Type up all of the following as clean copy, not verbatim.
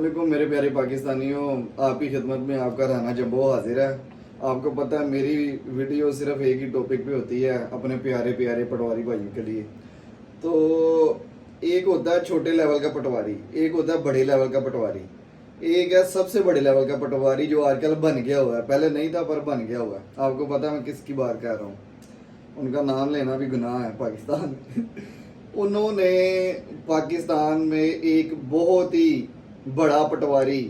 वालेकुम मेरे प्यारे पाकिस्तानियों, आपकी खिदमत में आपका राना जंबो हाजिर है। आपको पता है मेरी वीडियो सिर्फ एक ही टॉपिक पे होती है, अपने प्यारे प्यारे पटवारी भाइयों के लिए। तो एक होता है छोटे लेवल का पटवारी, एक होता है बड़े लेवल का पटवारी, एक है सबसे बड़े लेवल का पटवारी जो आजकल बन गया हुआ है, पहले नहीं था पर बन गया हुआ है। आपको पता है मैं किसकी बात कर रहा हूँ, उनका नाम लेना भी गुनाह है पाकिस्तान उन्होंने पाकिस्तान में एक बहुत ही बड़ा पटवारी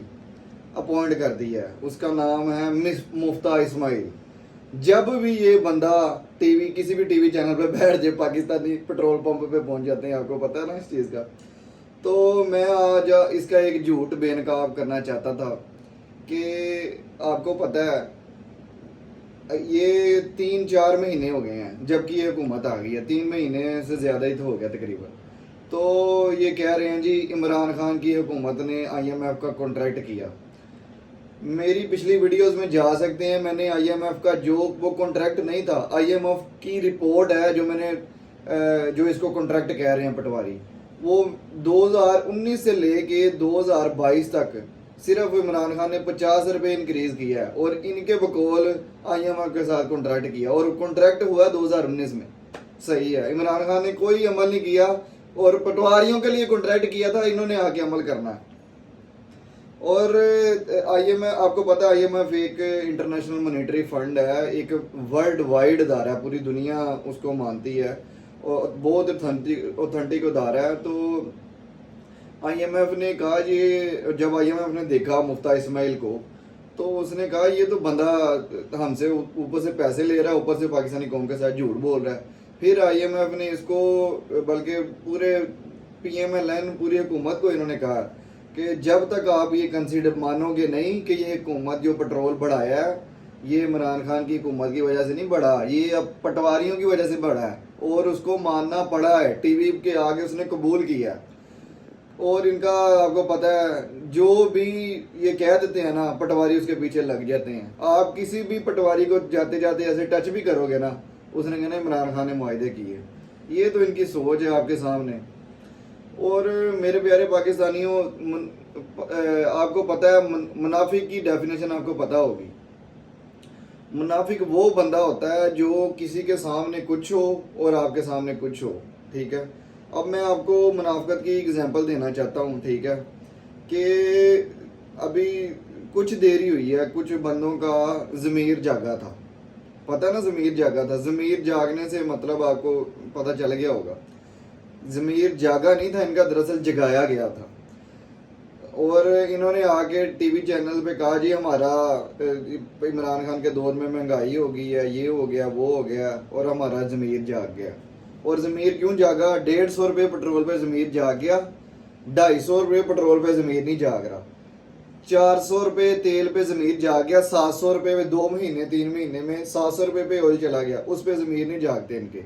अपॉइंट कर दिया है, उसका नाम है मुफ्ता इस्माइल। जब भी ये बंदा टीवी किसी भी टीवी चैनल पे बैठ जाए, पाकिस्तानी पेट्रोल पंप पे पहुंच जाते हैं, आपको पता है ना इस चीज़ का। तो मैं आज इसका एक झूठ बेनकाब करना चाहता था कि आपको पता है ये 3-4 महीने हो गए हैं जबकि ये हुकूमत आ गई है, 3 महीने से ज़्यादा ही तो हो गया तकरीबन। तो ये कह रहे हैं जी इमरान खान की हुकूमत ने आईएमएफ का कॉन्ट्रैक्ट किया। मेरी पिछली वीडियोस में जा सकते हैं, मैंने आईएमएफ का जो वो कॉन्ट्रैक्ट नहीं था, आईएमएफ की रिपोर्ट है जो मैंने जो इसको कॉन्ट्रैक्ट कह रहे हैं पटवारी, वो 2019 से लेके 2022 तक सिर्फ इमरान खान ने 50 रुपये इंक्रीज किया है और इनके बकौल आईएमएफ के साथ कॉन्ट्रैक्ट किया और कॉन्ट्रैक्ट हुआ 2019 में। सही है, इमरान खान ने कोई अमल नहीं किया और पटवारियों के लिए कॉन्ट्रैक्ट किया था, इन्होंने आके अमल करना है। और आईएमएफ, आपको पता है आईएमएफ एक इंटरनेशनल मॉनेटरी फंड है, एक वर्ल्ड वाइड अदारा है, पूरी दुनिया उसको मानती है और बहुत ऑथेंटिक अदारा है। तो आईएमएफ ने कहा, ये जब आईएमएफ ने देखा मुफ्ता इस्माइल को तो उसने कहा ये तो बंदा हमसे ऊपर से पैसे ले रहा है, ऊपर से पाकिस्तानी कौम के साथ झूठ बोल रहा है। फिर आईएमएफ ने इसको, बल्कि पूरे पीएमएलएन पूरी हुकूमत को इन्होंने कहा कि जब तक आप ये कंसीडर मानोगे नहीं कि ये हुकूमत जो पेट्रोल बढ़ाया है ये इमरान खान की हुकूमत की वजह से नहीं बढ़ा, ये अब पटवारियों की वजह से बढ़ा है और उसको मानना पड़ा है, टीवी के आगे उसने कबूल किया। और इनका आपको पता है जो भी ये कह देते हैं ना पटवारी उसके पीछे लग जाते हैं। आप किसी भी पटवारी को जाते जाते ऐसे टच भी करोगे ना, उसने कहना इमरान खान ने मुआहदे किए। ये तो इनकी सोच है आपके सामने। और मेरे प्यारे पाकिस्तानियों, आपको पता है मुनाफिक की डेफिनेशन आपको पता होगी। मुनाफिक वो बंदा होता है जो किसी के सामने कुछ हो और आपके सामने कुछ हो, ठीक है। अब मैं आपको मुनाफिकत की एग्जांपल देना चाहता हूँ, ठीक है, कि अभी कुछ देरी हुई है, कुछ बंदों का ज़मीर जागा था, पता है ना, ज़मीर जागा था। ज़मीर जागने से मतलब आपको पता चल गया होगा, ज़मीर जागा नहीं था इनका, दरअसल जगाया गया था। और इन्होंने आके टीवी चैनल पे कहा जी हमारा इमरान खान के दौर में महंगाई हो गई है, ये हो गया वो हो गया और हमारा ज़मीर जाग गया। और ज़मीर क्यों जागा? 150 रुपये पेट्रोल पे ज़मीर जाग गया, 250 रुपये पेट्रोल पे ज़मीर नहीं जाग रहा, 400 रुपये तेल पे ज़मीर जाग गया, 700 रुपये में 2 महीने 3 महीने में 700 रुपये पे ऑयल चला गया, उस पे ज़मीर नहीं जागते इनके।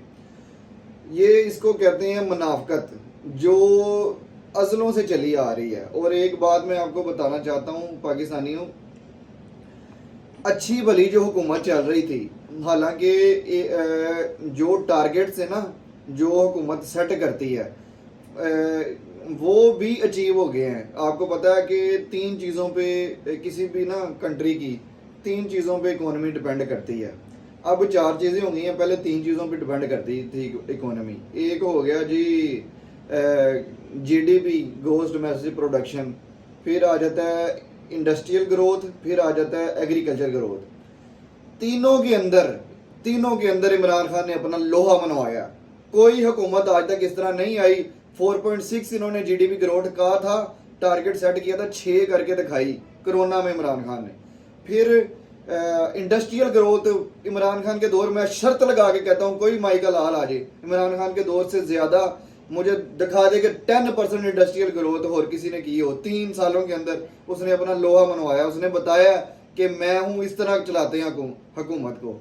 ये इसको कहते हैं मुनाफिकत, जो अज़लों से चली आ रही है। और एक बात मैं आपको बताना चाहता हूँ पाकिस्तानियों, अच्छी भली जो हुकूमत चल रही थी, हालांकि जो टारगेट्स है ना जो हुकूमत सेट करती है वो भी अचीव हो गए हैं। आपको पता है कि 3 चीज़ों पे किसी भी ना कंट्री की 3 चीज़ों पे इकोनॉमी डिपेंड करती है। अब 4 चीज़ें हो गई हैं, पहले 3 चीज़ों पे डिपेंड करती थी इकोनॉमी। एक हो गया जी जीडीपी, ग्रॉस डोमेस्टिक प्रोडक्शन, फिर आ जाता है इंडस्ट्रियल ग्रोथ, फिर आ जाता है एग्रीकल्चर ग्रोथ। तीनों के अंदर इमरान खान ने अपना लोहा मनवाया। कोई हुकूमत आज तक इस तरह नहीं आई। 4.6 इन्होंने जीडीपी ग्रोथ कहा था, टारगेट सेट किया था, 6 करके दिखाई कोरोना में इमरान खान ने। फिर इंडस्ट्रियल ग्रोथ इमरान खान के दौर में, शर्त लगा के कहता हूँ कोई माइकल हाल आ जाए, इमरान खान के दौर से ज्यादा मुझे दिखा दे कि 10% इंडस्ट्रियल ग्रोथ और किसी ने की हो। 3 सालों के अंदर उसने अपना लोहा मनवाया। उसने बताया कि मैं हूं, इस तरह चलाते हैं हुकूमत को।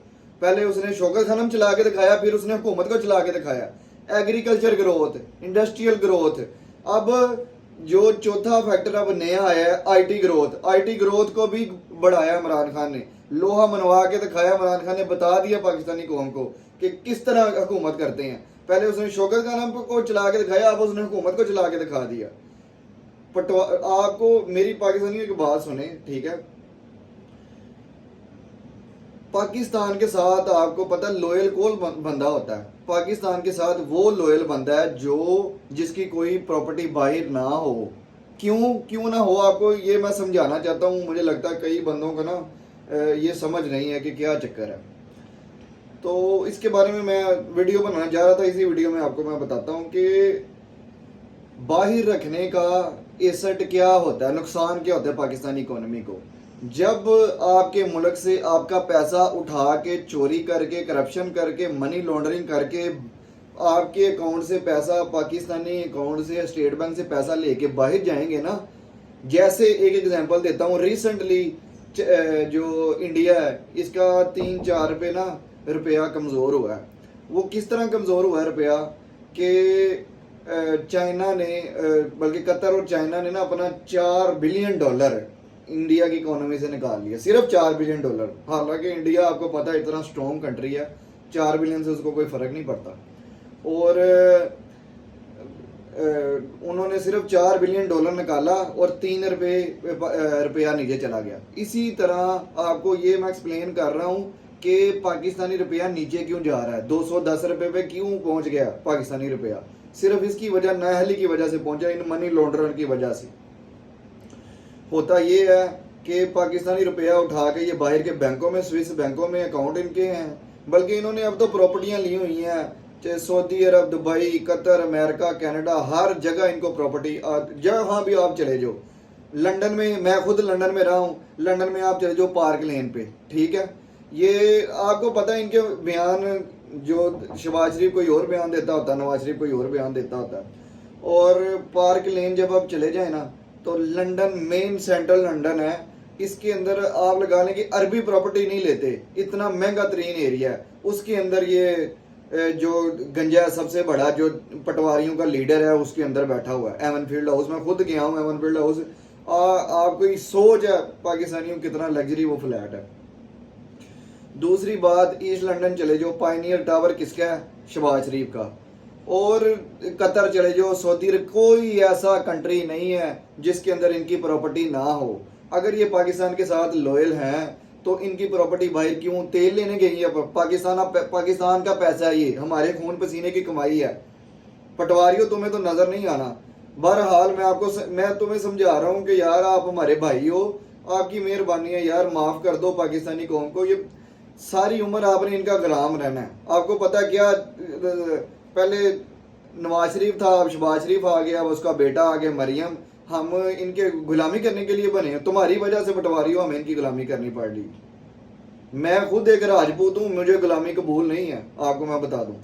पहले उसने शौकत खानम चला के दिखाया, फिर उसने हुकूमत को चला के दिखाया। एग्रीकल्चर ग्रोथ, इंडस्ट्रियल ग्रोथ, अब जो चौथा फैक्टर अब नया आया है आईटी ग्रोथ। आईटी ग्रोथ को भी बढ़ाया इमरान खान ने, लोहा मनवा के दिखाया। इमरान खान ने बता दिया पाकिस्तानी कौम को कि किस तरह हुकूमत करते हैं। पहले उसने शौकत खानम को चला के दिखाया, अब उसने हुकूमत को चला के दिखा दिया। آپ کو میری پاکستانیوں کی بات سنیں، ٹھیک ہے، پاکستان کے ساتھ آپ کو پتہ لوئل کون بندہ ہوتا ہے؟ پاکستان کے ساتھ وہ لوئل بندہ ہے جس کی کوئی پراپرٹی باہر نہ ہو۔ کیوں نہ ہو؟ آپ کو یہ میں سمجھانا چاہتا ہوں، مجھے لگتا ہے کئی بندوں کو نا یہ سمجھ نہیں ہے کہ کیا چکر ہے، تو اس کے بارے میں ویڈیو بنانا چاہ رہا تھا۔ اسی ویڈیو میں آپ کو میں بتاتا ہوں کہ باہر رکھنے کا ایسٹ کیا ہوتا ہے، نقصان کیا ہوتا ہے پاکستانی اکانومی کو۔ جب آپ کے ملک سے آپ کا پیسہ اٹھا کے چوری کر کے کرپشن کر کے منی لانڈرنگ کر کے آپ کے اکاؤنٹ سے پیسہ، پاکستانی اکاؤنٹ سے اسٹیٹ بینک سے پیسہ لے کے باہر جائیں گے نا، جیسے ایک ایگزامپل دیتا ہوں، ریسنٹلی جو انڈیا ہے اس کا 3-4 روپیہ کمزور ہوا ہے۔ وہ کس طرح کمزور ہوا ہے روپیہ کہ چائنا نے، بلکہ قطر اور چائنا نے نا اپنا $4 بلین انڈیا کی اکانومی سے نکال لیا، صرف $4 بلین۔ حالانکہ انڈیا آپ کو پتہ ہے اتنا اسٹرانگ کنٹری ہے، 4 بلین سے اس کو کوئی فرق نہیں پڑتا، اور انہوں نے صرف $4 بلین نکالا اور 3 روپیہ نیچے چلا گیا۔ اسی طرح آپ کو یہ میں ایکسپلین کر رہا ہوں کہ پاکستانی روپیہ نیچے کیوں جا رہا ہے، 210 روپے پہ کیوں پہنچ گیا پاکستانی روپیہ؟ صرف اس کی وجہ نااہلی کی وجہ سے پہنچا، ان منی لانڈرر کی وجہ سے۔ ہوتا یہ ہے کہ پاکستانی روپیہ اٹھا کے یہ باہر کے بینکوں میں، سوئس بینکوں میں اکاؤنٹ ان کے ہیں، بلکہ انہوں نے اب تو پراپرٹیاں لی ہوئی ہیں، چاہے سعودی عرب، دبئی، قطر، امریکہ، کینیڈا، ہر جگہ ان کو پراپرٹی، جہاں بھی آپ چلے جاؤ۔ لنڈن میں خود لنڈن میں رہا ہوں، لنڈن میں آپ چلے جاؤ پارک لین پہ، ٹھیک ہے، یہ آپ کو پتہ ہے ان کے بیان، جو شہباز شریف کوئی اور بیان دیتا ہوتا ہے، نواز شریف کوئی اور بیان دیتا ہوتا ہے، اور پارک لین جب آپ چلے جائیں نا تو لنڈن مین سینٹرل لنڈن ہے، اس کے اندر آپ لگا لیں کہ عربی پراپرٹی نہیں لیتے، اتنا مہنگا ترین ایریا ہے، اس کے اندر یہ جو گنجا سب سے بڑا جو پٹواریوں کا لیڈر ہے اس کے اندر بیٹھا ہوا ہے، ایون فیلڈ ہاؤس۔ میں خود گیا ہوں ایون فیلڈ ہاؤس، آپ کو سوچ ہے پاکستانیوں کتنا لگژری وہ فلیٹ ہے۔ دوسری بات، ایسٹ لنڈن چلے جو، پائنیئر ٹاور کس کا ہے؟ شہباز شریف کا۔ اور قطر چلے جو، سعودی عرب، کوئی ایسا کنٹری نہیں ہے جس کے اندر ان کی پراپرٹی نہ ہو۔ اگر یہ پاکستان کے ساتھ لوئل ہیں تو ان کی پراپرٹی باہر کیوں؟ تیل لینے گئی ہے، پاکستان کا پیسہ ہے، یہ ہمارے خون پسینے کی کمائی ہے۔ پٹواریوں تمہیں تو نظر نہیں آنا۔ بہرحال میں تمہیں سمجھا رہا ہوں کہ یار آپ ہمارے بھائی ہو، آپ کی مہربانی ہے یار، معاف کر دو پاکستانی قوم کو۔ یہ ساری عمر آپ نے ان کا غلام رہنا ہے۔ آپ کو پتہ کیا، پہلے نواز شریف تھا، اب شہباز شریف آ گیا، اب اس کا بیٹا آ گیا مریم، ہم ان کے غلامی کرنے کے لیے بنے ہیں۔ تمہاری وجہ سے پٹواری ہو، ہمیں ان کی غلامی کرنی پڑ رہی۔ میں خود ایک راجپوت ہوں، مجھے غلامی قبول نہیں ہے، آپ کو میں بتا دوں۔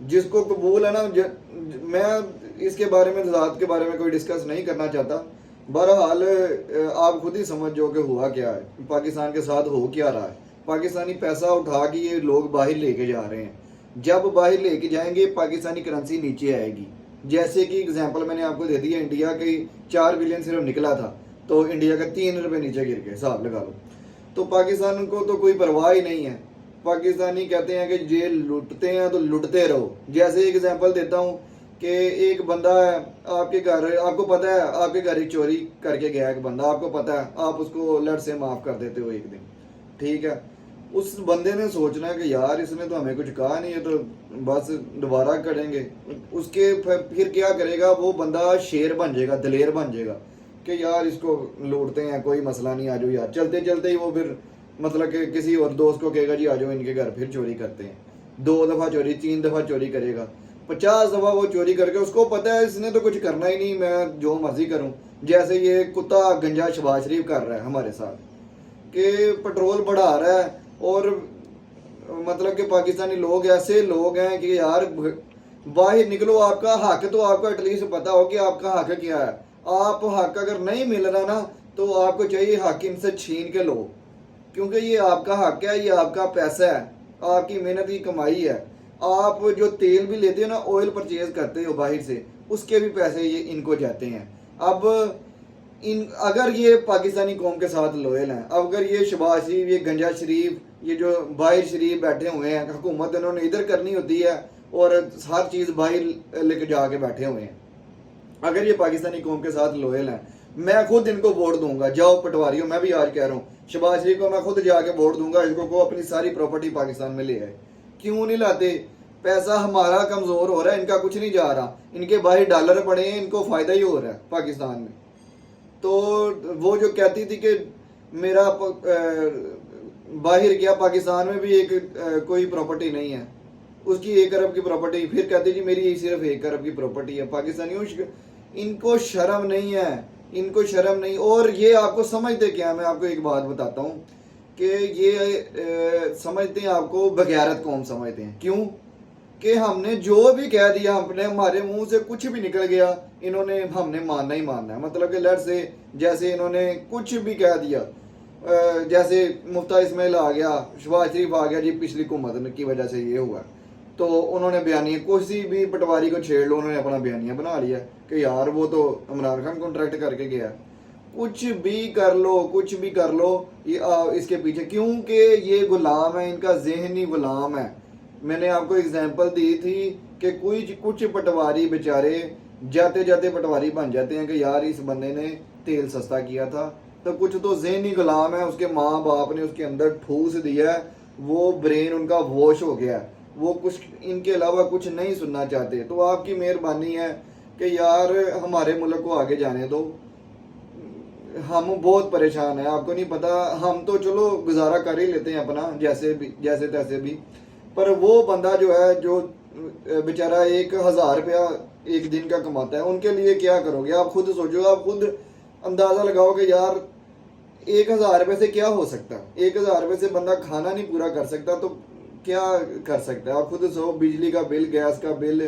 جس کو قبول ہے نا، میں اس کے بارے میں، ذات کے بارے میں کوئی ڈسکس نہیں کرنا چاہتا۔ بہرحال آپ خود ہی سمجھ جو کہ ہوا کیا ہے، پاکستان کے ساتھ ہو کیا رہا ہے۔ پاکستانی پیسہ اٹھا کے یہ لوگ باہر لے کے جا رہے ہیں، جب باہر لے کے جائیں گے پاکستانی کرنسی نیچے آئے گی۔ جیسے کہ اگزامپل میں نے آپ کو دے دیا، انڈیا کے 4 بلین صرف نکلا تھا تو انڈیا کا 3 روپے نیچے گر گئے، حساب لگا لو۔ تو پاکستان کو تو کوئی پرواہ ہی نہیں ہے، پاکستانی کہتے ہیں کہ یہ لوٹتے ہیں تو لوٹتے رہو۔ جیسے ایگزامپل دیتا ہوں کہ ایک بندہ ہے آپ کے گھر، آپ کو پتہ ہے آپ کے گھر ایک چوری کر کے گیا ایک بندہ، آپ کو پتہ ہے، آپ اس کو لٹ سے معاف کر دیتے ہو ایک دن، ٹھیک ہے۔ اس بندے نے سوچنا ہے کہ یار اس نے تو ہمیں کچھ کہا نہیں ہے تو بس دوبارہ کریں گے، اس کے پھر کیا کرے گا وہ بندہ؟ شیر بن جائے گا، دلیر بن جائے گا کہ یار اس کو لوٹتے ہیں، کوئی مسئلہ نہیں، آ جاؤ یار۔ چلتے چلتے ہی وہ پھر مطلب کہ کسی اور دوست کو کہے گا جی آ جاؤ ان کے گھر، پھر چوری کرتے ہیں، 2 دفعہ چوری، 3 دفعہ چوری کرے گا، 50 دفعہ وہ چوری کر کے اس کو پتہ ہے اس نے تو کچھ کرنا ہی نہیں، میں جو مرضی کروں۔ جیسے یہ کتا گنجا شہباز شریف کر رہا ہے ہمارے ساتھ کہ پٹرول بڑھا رہا ہے، اور مطلب کہ پاکستانی لوگ ایسے لوگ ہیں کہ یار باہر نکلو، آپ کا حق تو آپ کو ایٹ لیسٹ پتا ہو کہ آپ کا حق کیا ہے۔ آپ حق اگر نہیں مل رہا نا تو آپ کو چاہیے حق ان سے چھین کے لو، کیونکہ یہ آپ کا حق ہے، یہ آپ کا پیسہ ہے، آپ کی محنت کی کمائی ہے۔ آپ جو تیل بھی لیتے ہو نا، آئل پرچیز کرتے ہو باہر سے، اس کے بھی پیسے یہ ان کو جاتے ہیں۔ اب اگر یہ پاکستانی قوم کے ساتھ لوئل ہیں، اگر یہ شہباز شریف، یہ گنجا شریف، یہ جو باہر شریف بیٹھے ہوئے ہیں، حکومت انہوں نے ادھر کرنی ہوتی ہے اور ہر چیز باہر لے کے جا کے بیٹھے ہوئے ہیں، अगर ये पाकिस्तानी कौम के साथ लोयल हैं, मैं खुद इनको वोट दूंगा। जाओ पटवारियों, मैं भी आज कह रहा हूँ, शहबाज शरीफ को मैं खुद जाके वोट दूंगा, इनको को अपनी सारी प्रॉपर्टी पाकिस्तान में ले आए। क्यों नहीं लाते? पैसा हमारा कमजोर हो रहा है, इनका कुछ नहीं जा रहा, इनके बाहर डॉलर पड़े हैं, इनको फायदा ही हो रहा है पाकिस्तान में। तो वो जो कहती थी कि मेरा बाहर गया, पाकिस्तान में भी एक कोई प्रॉपर्टी नहीं है, उसकी 1 अरब की प्रॉपर्टी, फिर कहते जी मेरी सिर्फ 1 अरब की प्रॉपर्टी है। पाकिस्तानियों इनको शर्म नहीं है, इनको शर्म नहीं। और ये आपको समझते क्या है, मैं आपको एक बात बताता हूँ कि ये समझते हैं आपको बगैरत कौम समझते हैं। क्यों? कि हमने जो भी कह दिया, हमने हमारे मुंह से कुछ भी निकल गया, इन्होंने हमने मानना ही मानना है। मतलब कि लड़ से जैसे इन्होंने कुछ भी कह दिया, जैसे मुफ्ता इस्माइल आ गया, शहबाज शरीफ आ गया, जी पिछली हुकूमत की वजह से ये हुआ, तो उन्होंने बयानिया, किसी भी पटवारी को छेड़ लो, उन्होंने अपना बयानिया बना लिया कि यार वो तो इमरान खान कॉन्ट्रैक्ट करके गया। कुछ भी कर लो, कुछ भी कर लो, ये इसके पीछे, क्योंकि ये गुलाम है, इनका जहनी गुलाम है। मैंने आपको एग्जांपल दी थी कि कुछ पटवारी बेचारे जाते जाते पटवारी बन जाते हैं कि यार इस बंदे ने तेल सस्ता किया था, तो कुछ तो जहनी गुलाम है, उसके माँ बाप ने उसके अंदर ठूस दिया है, वो ब्रेन उनका वॉश हो गया है, वो कुछ इनके अलावा कुछ नहीं सुनना चाहते। तो आपकी मेहरबानी है कि यार हमारे मुल्क को आगे जाने दो, हम बहुत परेशान हैं। आपको नहीं पता, हम तो चलो गुजारा कर ही लेते हैं अपना जैसे तैसे भी, पर वो बंदा जो है, जो बेचारा 1,000 रुपया एक दिन का कमाता है, उनके लिए क्या करोगे? आप खुद सोचो, आप खुद अंदाजा लगाओ कि यार 1,000 रुपये से क्या हो सकता है। 1,000 रुपये से बंदा खाना नहीं पूरा कर सकता, तो क्या कर सकता है? आप खुद सो, बिजली का बिल, गैस का बिल,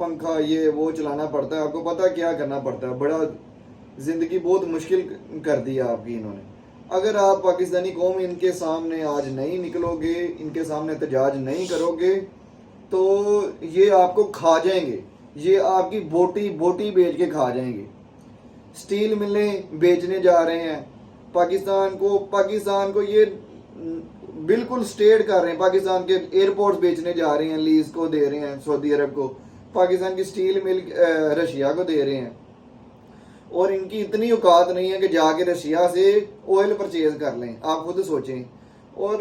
पंखा, ये वो चलाना पड़ता है, आपको पता क्या करना पड़ता है। बड़ा ज़िंदगी बहुत मुश्किल कर दी है आपकी इन्होंने। अगर आप पाकिस्तानी कौम इनके सामने आज नहीं निकलोगे, इनके सामने एहतजाज नहीं करोगे, तो ये आपको खा जाएंगे, ये आपकी बोटी बोटी बेच के खा जाएंगे। स्टील मिलें बेचने जा रहे हैं पाकिस्तान को ये बिल्कुल स्टेट कर रहे हैं। पाकिस्तान के एयरपोर्ट्स बेचने जा रहे हैं, लीज को दे रहे हैं सऊदी अरब को, पाकिस्तान की स्टील मिल रशिया को दे रहे हैं। और इनकी इतनी औकात नहीं है कि जाके रशिया से ऑयल परचेज कर लें, आप खुद सोचें। और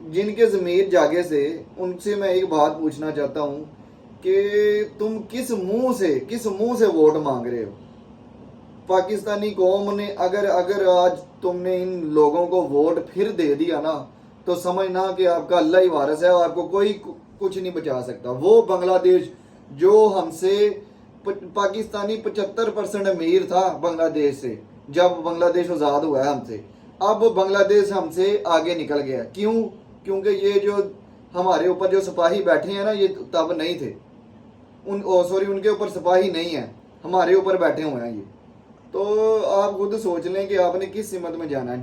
जिनके ज़मीर जागे से, उनसे मैं एक बात पूछना चाहता हूँ कि तुम किस मुंह से वोट मांग रहे हो? पाकिस्तानी कौम ने अगर आज तुमने इन लोगों को वोट फिर दे दिया ना, तो समझना कि आपका अल्लाह ही वारिस है, आपको कोई कुछ नहीं बचा सकता। वो बांग्लादेश जो हमसे, पाकिस्तानी 75% अमीर था बांग्लादेश से, जब बांग्लादेश आज़ाद हुआ है हमसे, अब बांग्लादेश हमसे आगे निकल गया। क्यों? क्योंकि ये जो हमारे ऊपर जो सिपाही बैठे हैं ना, ये तब नहीं थे, उनके ऊपर सिपाही नहीं है, हमारे ऊपर बैठे हुए हैं ये। तो आप खुद सोच लें कि आपने किस सिमत में जाना है।